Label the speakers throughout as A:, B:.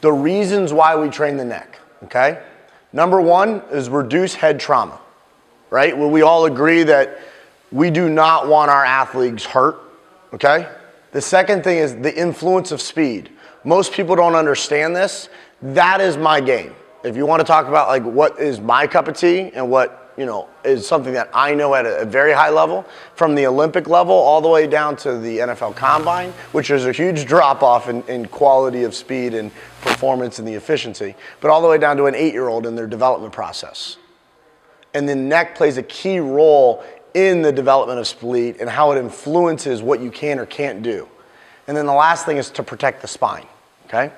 A: The reasons why we train the neck, okay? Number one is reduce head trauma, right? Will we all agree that we do not want our athletes hurt, okay? The second thing is the influence of speed. Most people don't understand this. That is my game. If you want to talk about like what is my cup of tea and what, you know, is something that I know at a very high level, from the Olympic level all the way down to the NFL Combine, which is a huge drop off in quality of speed and performance and the efficiency, but all the way down to an 8-year-old in their development process. And the neck plays a key role in the development of speed and how it influences what you can or can't do. And then the last thing is to protect the spine, okay?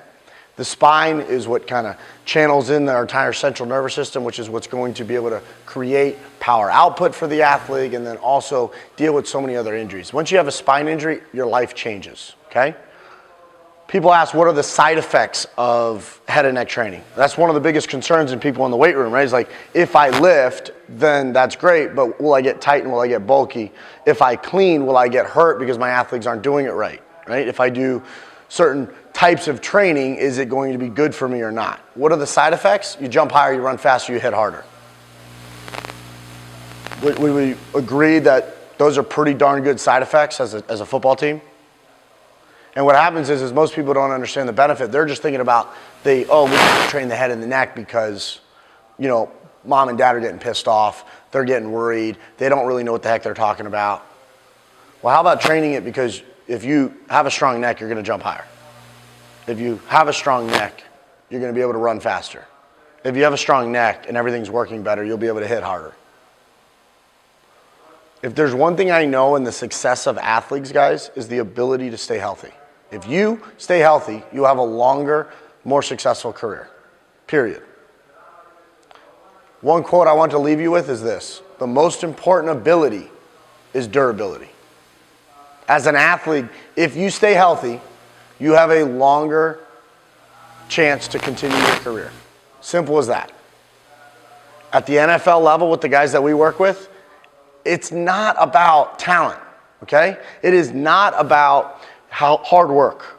A: The spine is what kind of channels in our entire central nervous system, which is what's going to be able to create power output for the athlete and then also deal with so many other injuries. Once you have a spine injury, your life changes, okay? People ask, what are the side effects of head and neck training? That's one of the biggest concerns in people in the weight room, right? It's like, if I lift, then that's great, but will I get tight and will I get bulky? If I clean, will I get hurt because my athletes aren't doing it right? If I do certain types of training, is it going to be good for me or not? What are the side effects? You jump higher, you run faster, you hit harder. Would we agree that those are pretty darn good side effects as a football team? And what happens is most people don't understand the benefit. They're just thinking about we need to train the head and the neck because, you know, mom and dad are getting pissed off. They're getting worried. They don't really know what the heck they're talking about. Well, how about training it because if you have a strong neck, you're going to jump higher. If you have a strong neck, you're going to be able to run faster. If you have a strong neck and everything's working better, you'll be able to hit harder. If there's one thing I know in the success of athletes, guys, is the ability to stay healthy. If you stay healthy, you have a longer, more successful career, period. One quote I want to leave you with is this: the most important ability is durability. As an athlete, if you stay healthy, you have a longer chance to continue your career. Simple as that. At the NFL level with the guys that we work with, it's not about talent, okay? It is not about hard work.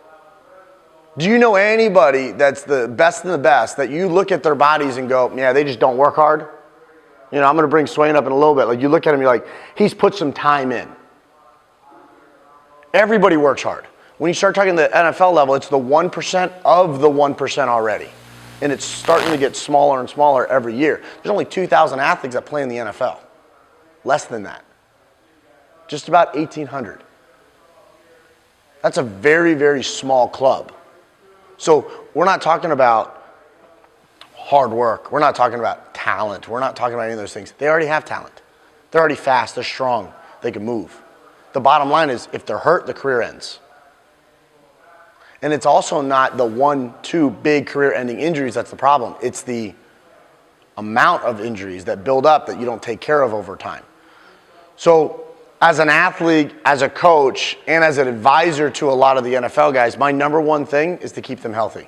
A: Do you know anybody that's the best of the best that you look at their bodies and go, yeah, they just don't work hard? You know, I'm going to bring Swain up in a little bit. Like, you look at him, you're like, he's put some time in. Everybody works hard. When you start talking the NFL level, it's the 1% of the 1% already. And it's starting to get smaller and smaller every year. There's only 2,000 athletes that play in the NFL. Less than that. Just about 1,800. That's a very, very small club. So we're not talking about hard work. We're not talking about talent. We're not talking about any of those things. They already have talent. They're already fast. They're strong. They can move. The bottom line is if they're hurt, the career ends. And it's also not the 1-2 big career-ending injuries that's the problem. It's the amount of injuries that build up that you don't take care of over time. So as an athlete, as a coach, and as an advisor to a lot of the NFL guys, my number one thing is to keep them healthy.